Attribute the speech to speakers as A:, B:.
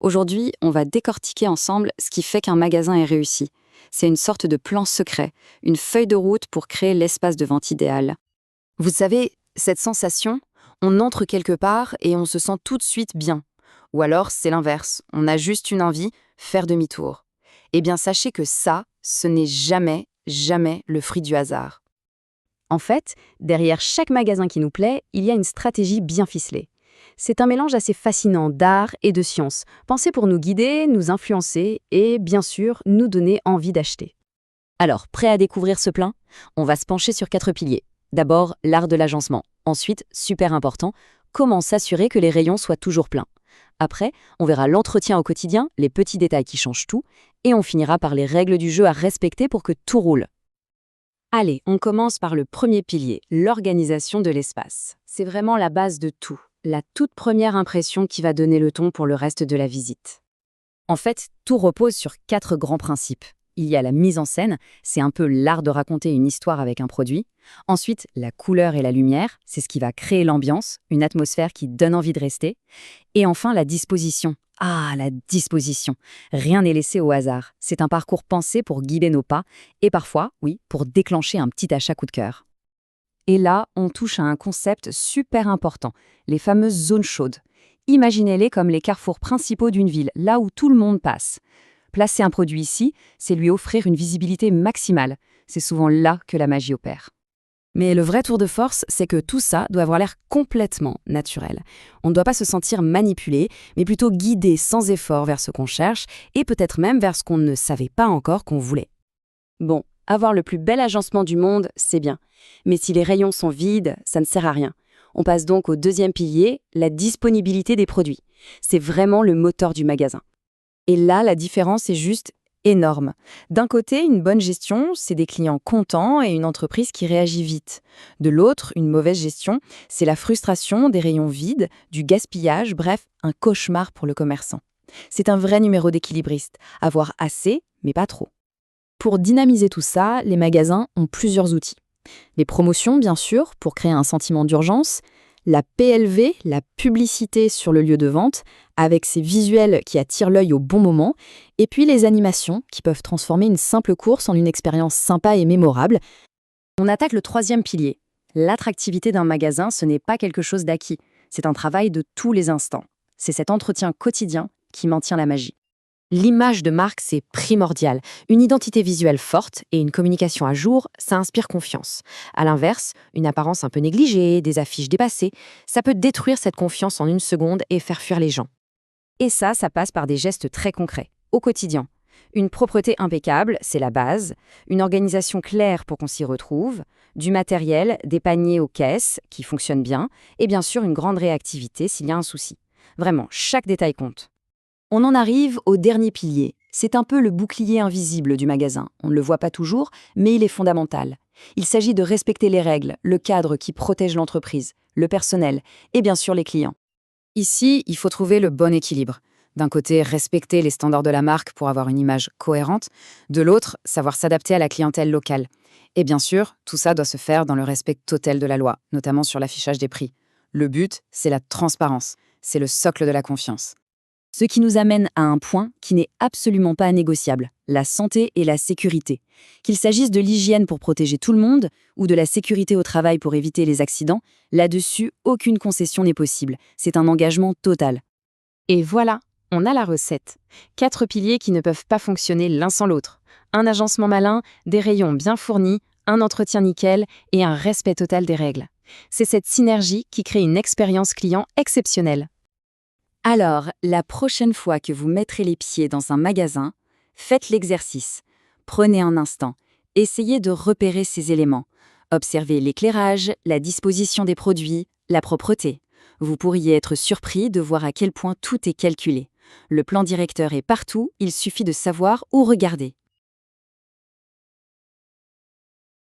A: Aujourd'hui, on va décortiquer ensemble ce qui fait qu'un magasin est réussi. C'est une sorte de plan secret, une feuille de route pour créer l'espace de vente idéal. Vous savez, cette sensation, on entre quelque part et on se sent tout de suite bien. Ou alors, c'est l'inverse, on a juste une envie, faire demi-tour. Eh bien, sachez que ça, ce n'est jamais, jamais le fruit du hasard. En fait, derrière chaque magasin qui nous plaît, il y a une stratégie bien ficelée. C'est un mélange assez fascinant d'art et de science, pensé pour nous guider, nous influencer et, bien sûr, nous donner envie d'acheter. Alors, prêt à découvrir ce plan? On va se pencher sur 4 piliers. D'abord, l'art de l'agencement. Ensuite, super important, comment s'assurer que les rayons soient toujours pleins. Après, on verra l'entretien au quotidien, les petits détails qui changent tout, et on finira par les règles du jeu à respecter pour que tout roule. Allez, on commence par le premier pilier, l'organisation de l'espace. C'est vraiment la base de tout, la toute première impression qui va donner le ton pour le reste de la visite. En fait, tout repose sur 4 grands principes. Il y a la mise en scène, c'est un peu l'art de raconter une histoire avec un produit. Ensuite, la couleur et la lumière, c'est ce qui va créer l'ambiance, une atmosphère qui donne envie de rester. Et enfin, la disposition. Ah, la disposition. Rien n'est laissé au hasard. C'est un parcours pensé pour guider nos pas et parfois, oui, pour déclencher un petit achat coup de cœur. Et là, on touche à un concept super important, les fameuses zones chaudes. Imaginez-les comme les carrefours principaux d'une ville, là où tout le monde passe. Placer un produit ici, c'est lui offrir une visibilité maximale. C'est souvent là que la magie opère. Mais le vrai tour de force, c'est que tout ça doit avoir l'air complètement naturel. On ne doit pas se sentir manipulé, mais plutôt guidé sans effort vers ce qu'on cherche et peut-être même vers ce qu'on ne savait pas encore qu'on voulait. Bon, avoir le plus bel agencement du monde, c'est bien. Mais si les rayons sont vides, ça ne sert à rien. On passe donc au deuxième pilier, la disponibilité des produits. C'est vraiment le moteur du magasin. Et là, la différence est juste énorme. D'un côté, une bonne gestion, c'est des clients contents et une entreprise qui réagit vite. De l'autre, une mauvaise gestion, c'est la frustration, des rayons vides, du gaspillage, bref, un cauchemar pour le commerçant. C'est un vrai numéro d'équilibriste, avoir assez, mais pas trop. Pour dynamiser tout ça, les magasins ont plusieurs outils. Les promotions, bien sûr, pour créer un sentiment d'urgence, la PLV, la publicité sur le lieu de vente, avec ses visuels qui attirent l'œil au bon moment, et puis les animations qui peuvent transformer une simple course en une expérience sympa et mémorable. On attaque le troisième pilier. L'attractivité d'un magasin, ce n'est pas quelque chose d'acquis, c'est un travail de tous les instants. C'est cet entretien quotidien qui maintient la magie. L'image de marque, c'est primordial. Une identité visuelle forte et une communication à jour, ça inspire confiance. À l'inverse, une apparence un peu négligée, des affiches dépassées, ça peut détruire cette confiance en une seconde et faire fuir les gens. Et ça passe par des gestes très concrets, au quotidien. Une propreté impeccable, c'est la base, une organisation claire pour qu'on s'y retrouve, du matériel, des paniers aux caisses qui fonctionnent bien, et bien sûr une grande réactivité s'il y a un souci. Vraiment, chaque détail compte. On en arrive au dernier pilier. C'est un peu le bouclier invisible du magasin. On ne le voit pas toujours, mais il est fondamental. Il s'agit de respecter les règles, le cadre qui protège l'entreprise, le personnel et bien sûr les clients. Ici, il faut trouver le bon équilibre. D'un côté, respecter les standards de la marque pour avoir une image cohérente. De l'autre, savoir s'adapter à la clientèle locale. Et bien sûr, tout ça doit se faire dans le respect total de la loi, notamment sur l'affichage des prix. Le but, c'est la transparence. C'est le socle de la confiance. Ce qui nous amène à un point qui n'est absolument pas négociable, la santé et la sécurité. Qu'il s'agisse de l'hygiène pour protéger tout le monde ou de la sécurité au travail pour éviter les accidents, là-dessus, aucune concession n'est possible. C'est un engagement total. Et voilà, on a la recette. 4 piliers qui ne peuvent pas fonctionner l'un sans l'autre. Un agencement malin, des rayons bien fournis, un entretien nickel et un respect total des règles. C'est cette synergie qui crée une expérience client exceptionnelle. Alors, la prochaine fois que vous mettrez les pieds dans un magasin, faites l'exercice. Prenez un instant, essayez de repérer ces éléments. Observez l'éclairage, la disposition des produits, la propreté. Vous pourriez être surpris de voir à quel point tout est calculé. Le plan directeur est partout, il suffit de savoir où regarder.